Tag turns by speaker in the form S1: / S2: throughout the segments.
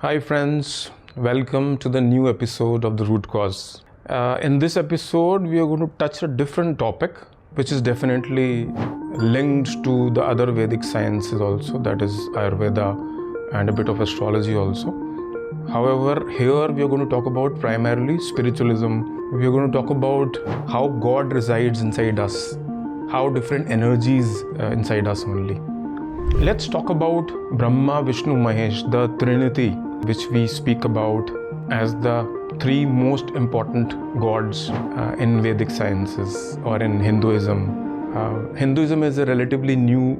S1: Hi friends, welcome to the new episode of The Root Cause. In this episode, we are going to touch a different topic, which is definitely linked to the other Vedic sciences also, that is Ayurveda and a bit of astrology also. However, here we are going to talk about primarily spiritualism. We are going to talk about how God resides inside us, how different energies inside us only. Let's talk about Brahma, Vishnu, Mahesh, the Trinity, which we speak about as the three most important gods in Vedic sciences or in Hinduism. Hinduism is a relatively new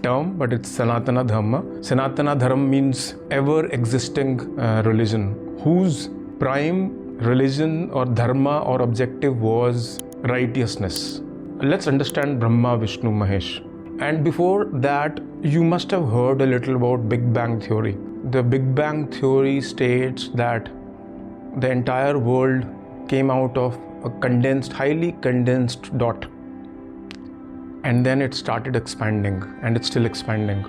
S1: term, but it's Sanatana Dharma. Sanatana Dharma means ever-existing religion, whose prime religion or dharma or objective was righteousness. Let's understand Brahma, Vishnu, Mahesh. And before that, you must have heard a little about Big Bang Theory. The Big Bang Theory states that the entire world came out of a condensed, highly condensed dot. And then it started expanding, and it's still expanding.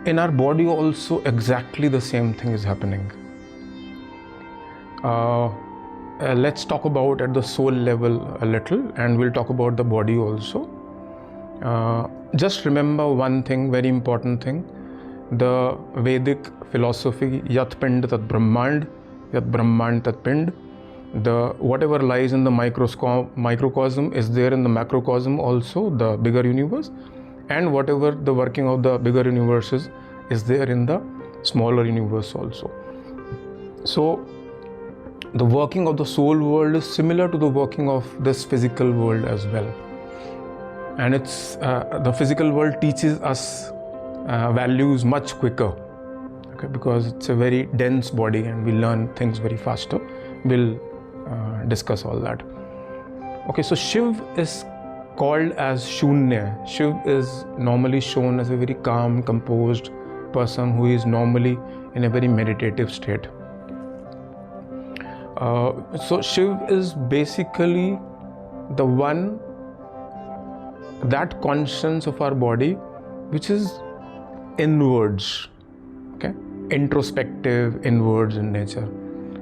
S1: In our body also, exactly the same thing is happening. Let's talk about at the soul level a little, and we'll talk about the body also. Just remember one thing, very important thing. The Vedic philosophy, Yat Pinde Tat Brahmande, Yat Brahmande Tat Pinde. The whatever lies in the microcosm is there in the macrocosm also, the bigger universe, and whatever the working of the bigger universe is there in the smaller universe also. So the working of the soul world is similar to the working of this physical world as well. And it's the physical world teaches us values much quicker, okay, because it's a very dense body and we learn things very faster. We'll discuss all that. Okay, so Shiv is called as Shunya. Shiv is normally shown as a very calm, composed person who is normally in a very meditative state. So Shiv is basically the one, that conscience of our body which is inwards, okay, introspective, inwards in nature.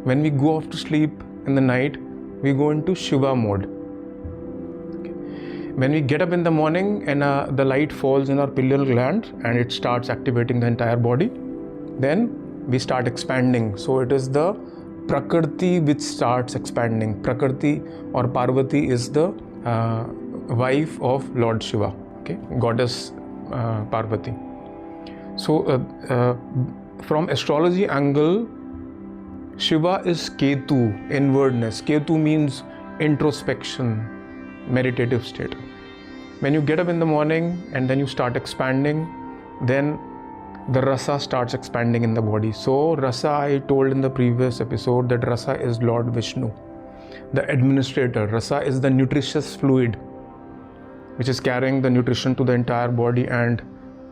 S1: When we go off to sleep in the night, we go into Shiva mode. Okay. When we get up in the morning and the light falls in our pineal gland and it starts activating the entire body, then we start expanding. So it is the Prakriti which starts expanding. Prakriti or Parvati is the wife of Lord Shiva, okay, goddess Parvati. So from astrology angle, Shiva is Ketu, inwardness. Ketu means introspection, meditative state. When you get up in the morning and then you start expanding, then the rasa starts expanding in the body. So rasa, I told in the previous episode that rasa is Lord Vishnu, the administrator. Rasa is the nutritious fluid which is carrying the nutrition to the entire body and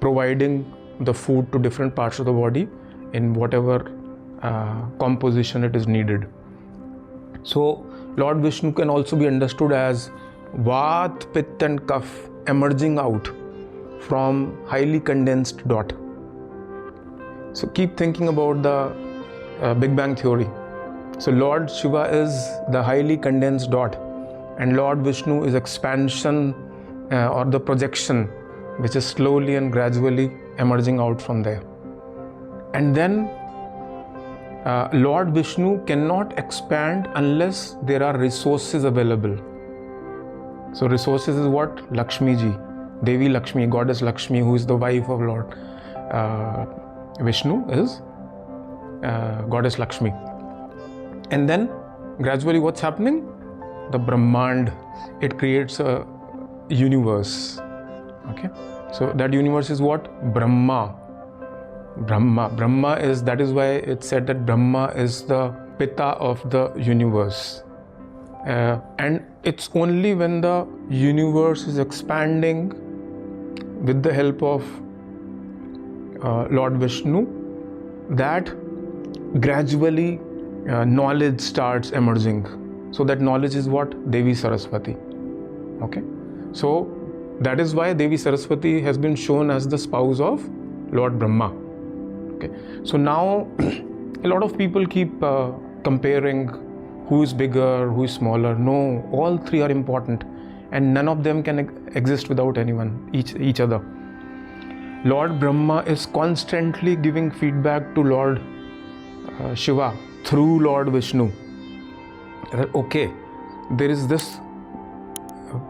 S1: providing the food to different parts of the body in whatever composition it is needed. So Lord Vishnu can also be understood as Vat Pit Kaph emerging out from highly condensed dot. So keep thinking about the Big Bang Theory. So Lord Shiva is the highly condensed dot and Lord Vishnu is expansion or the projection which is slowly and gradually emerging out from there. And then Lord Vishnu cannot expand unless there are resources available. So resources is what? Lakshmi ji, Devi Lakshmi, goddess Lakshmi, who is the wife of Lord Vishnu, is goddess Lakshmi. And then gradually what's happening? The Brahmand, it creates a universe. Okay, so that universe is what? Brahma is, that is why it's said that Brahma is the Pita of the universe. And it's only when the universe is expanding with the help of Lord Vishnu that gradually knowledge starts emerging. So that knowledge is what? Devi Saraswati. Okay, so that is why Devi Saraswati has been shown as the spouse of Lord Brahma. Okay, so now a lot of people keep comparing who is bigger, who is smaller. No, all three are important, and none of them can exist without anyone, each other. Lord Brahma is constantly giving feedback to Lord Shiva through Lord Vishnu. Okay, there is this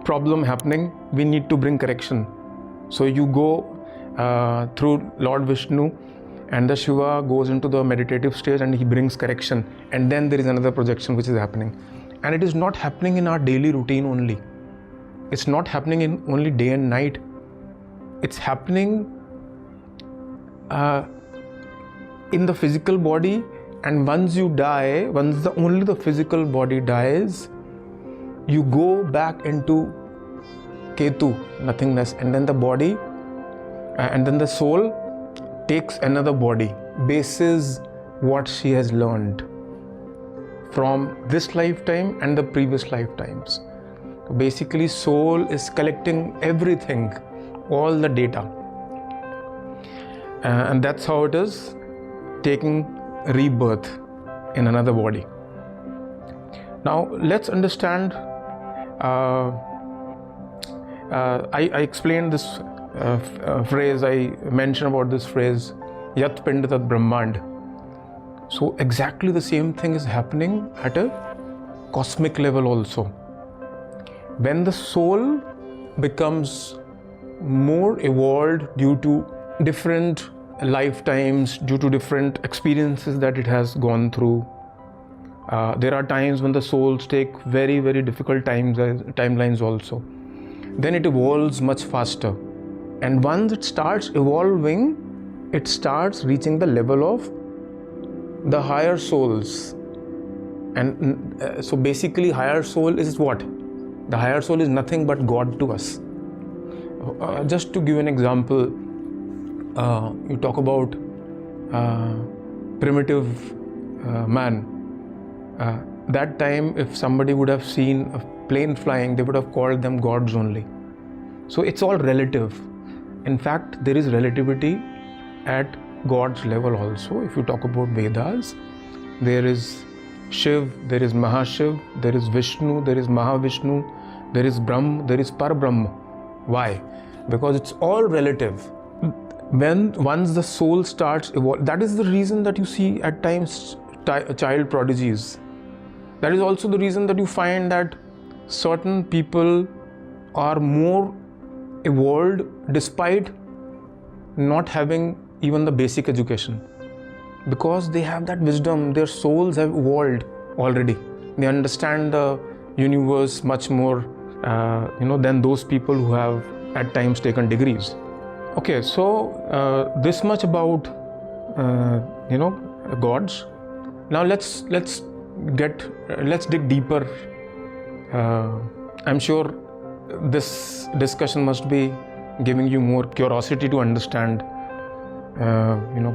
S1: problem happening, we need to bring correction. So you go through Lord Vishnu, and the Shiva goes into the meditative stage and he brings correction, and then there is another projection which is happening. And it is not happening in our daily routine only. It's not happening in only day and night. It's happening in the physical body, and once you die, once only the physical body dies, you go back into Ketu, nothingness, and then the body and then the soul takes another body, bases what she has learned from this lifetime and the previous lifetimes. Basically, soul is collecting everything, all the data, and that's how it is taking rebirth in another body. Now let's understand. I explained this phrase, I mentioned about this phrase, Yat Pinde Tat Brahmande. So exactly the same thing is happening at a cosmic level also. When the soul becomes more evolved due to different lifetimes, due to different experiences that it has gone through, there are times when the souls take very, very difficult timelines also. Then it evolves much faster. And once it starts evolving, it starts reaching the level of the higher souls. And so basically, higher soul is what? The higher soul is nothing but God to us. Just to give an example, you talk about primitive man. That time, if somebody would have seen a plane flying, they would have called them gods only. So it's all relative. In fact, there is relativity at God's level also. If you talk about Vedas, there is Shiv, there is Mahashiv, there is Vishnu, there is Mahavishnu, there is Brahm, there is Parbrahma. Why? Because it's all relative. Once the soul starts evolving, that is the reason that you see at times child prodigies. That is also the reason that you find that certain people are more evolved despite not having even the basic education, because they have that wisdom. Their souls have evolved already. They understand the universe much more than those people who have at times taken degrees. Okay, so this much about gods. Now let's dig deeper. I'm sure this discussion must be giving you more curiosity to understand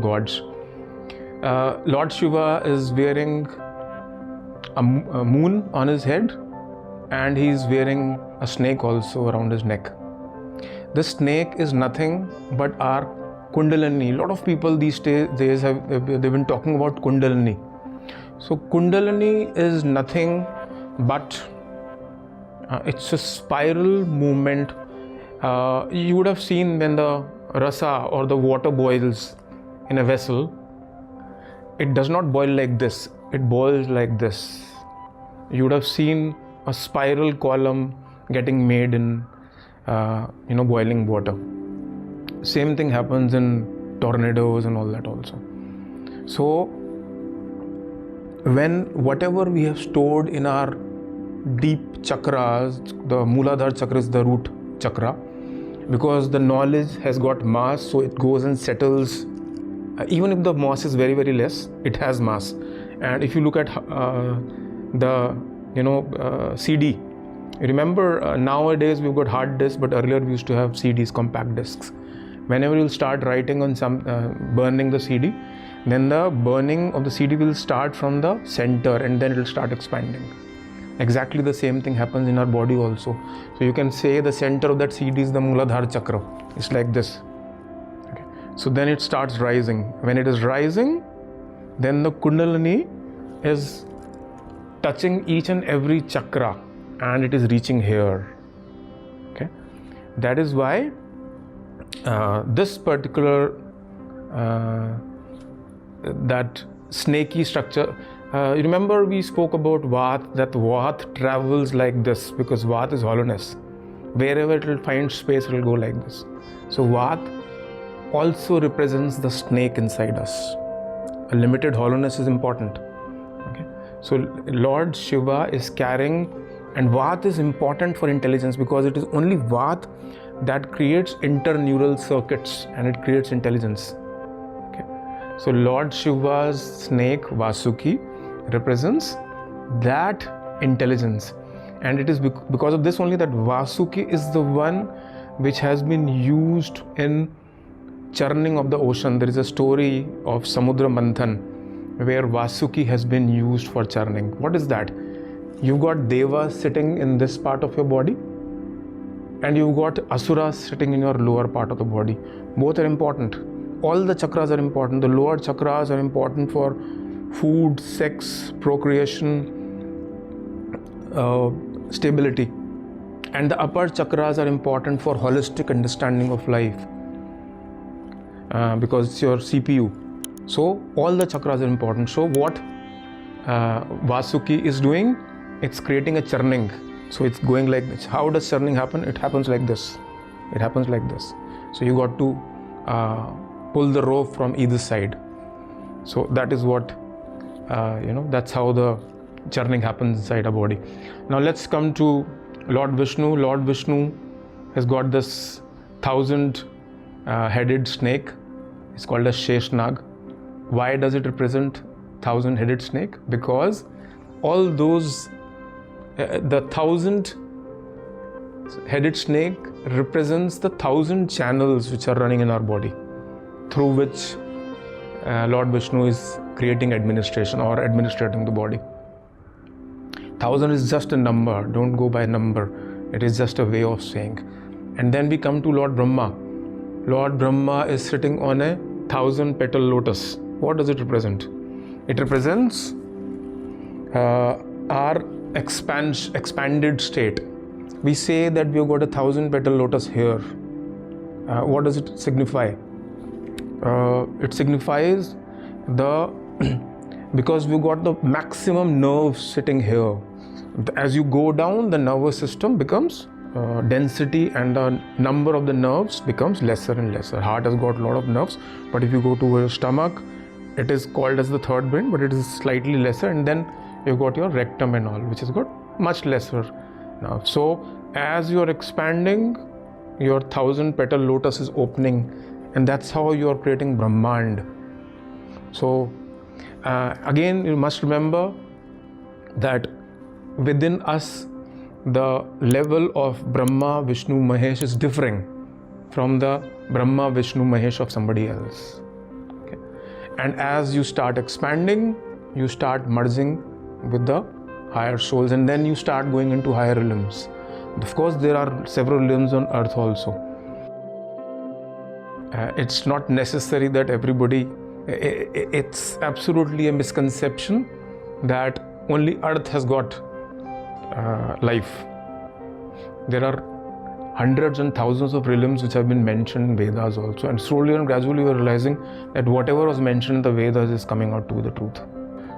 S1: gods. Lord Shiva is wearing a moon on his head, and he is wearing a snake also around his neck. This snake is nothing but our Kundalini. A lot of people these days they've been talking about Kundalini. So Kundalini is nothing but it's a spiral movement. You would have seen when the rasa or the water boils in a vessel, it does not boil like this, it boils like this. You would have seen a spiral column getting made in boiling water. Same thing happens in tornadoes and all that also. So when whatever we have stored in our deep chakras, the Mooladhara chakra is the root chakra, because the knowledge has got mass, so it goes and settles. Even if the mass is very, very less, it has mass. And if you look at the CD, remember nowadays we've got hard disks, but earlier we used to have CDs, compact discs. Whenever you'll start writing on some burning the CD, then the burning of the CD will start from the center and then it will start expanding. Exactly the same thing happens in our body also. So you can say the center of that CD is the Mooladhara chakra. It's like this. Okay. So then it starts rising. When it is rising, then the Kundalini is touching each and every chakra and it is reaching here. Okay, that is why this particular that snaky structure. You remember we spoke about Vat, that Vat travels like this because Vat is hollowness. Wherever it will find space, it will go like this. So Vat also represents the snake inside us. A limited hollowness is important. Okay, so Lord Shiva is carrying, and Vat is important for intelligence because it is only Vat that creates interneural circuits and it creates intelligence. Okay, so Lord Shiva's snake Vasuki represents that intelligence, and it is because of this only that Vasuki is the one which has been used in churning of the ocean. There is a story of Samudra Manthan where Vasuki has been used for churning. What is that? You've got Devas sitting in this part of your body and you've got Asuras sitting in your lower part of the body. Both are important. All the chakras are important. The lower chakras are important for food, sex, procreation, stability. And the upper chakras are important for holistic understanding of life. Because it's your CPU. So all the chakras are important. So what Vasuki is doing, it's creating a churning. So it's going like this. How does churning happen? It happens like this. It happens like this. So you got to pull the rope from either side. So that is what, that's how the churning happens inside our body. Now let's come to Lord Vishnu. Lord Vishnu has got this 1,000-headed snake. It's called a Sheshnag. Why does it represent 1,000-headed snake? Because all those, the 1,000-headed snake represents the 1,000 channels which are running in our body, through which Lord Vishnu is creating administration or administrating the body. 1,000 is just a number. Don't go by number. It is just a way of saying. And then we come to Lord Brahma. Lord Brahma is sitting on a 1,000-petal lotus. What does it represent? It represents our expanded state. We say that we've got a 1,000-petal lotus here. What does it signify? It signifies because we've got the maximum nerves sitting here. As you go down, the nervous system becomes density and the number of the nerves becomes lesser and lesser. Heart has got a lot of nerves, but if you go to your stomach, it is called as the third brain, but it is slightly lesser, and then you've got your rectum and all, which has got much lesser nerves. So as you're expanding, your 1,000-petal lotus is opening, and that's how you're creating Brahmand. So again, you must remember that within us, the level of Brahma Vishnu Mahesh is differing from the Brahma Vishnu Mahesh of somebody else. Okay. And as you start expanding, you start merging with the higher souls, and then you start going into higher realms. Of course, there are several realms on earth also. It's not necessary that everybody, it's absolutely a misconception that only earth has got life. There are hundreds and thousands of realms which have been mentioned in Vedas also, and slowly and gradually we're realizing that whatever was mentioned in the Vedas is coming out to be the truth.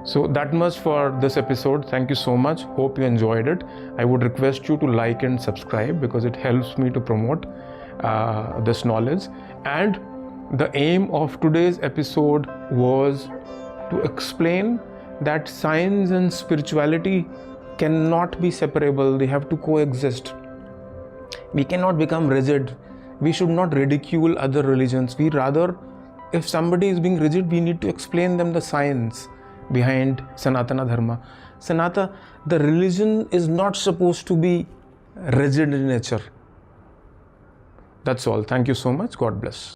S1: So that much for this episode. Thank you so much. Hope you enjoyed it. I would request you to like and subscribe because it helps me to promote this knowledge. And the aim of today's episode was to explain that science and spirituality cannot be separable. They have to coexist. We cannot become rigid. We should not ridicule other religions. We rather, if somebody is being rigid, we need to explain them the science behind Sanatana Dharma. The religion is not supposed to be rigid in nature. That's all. Thank you so much. God bless.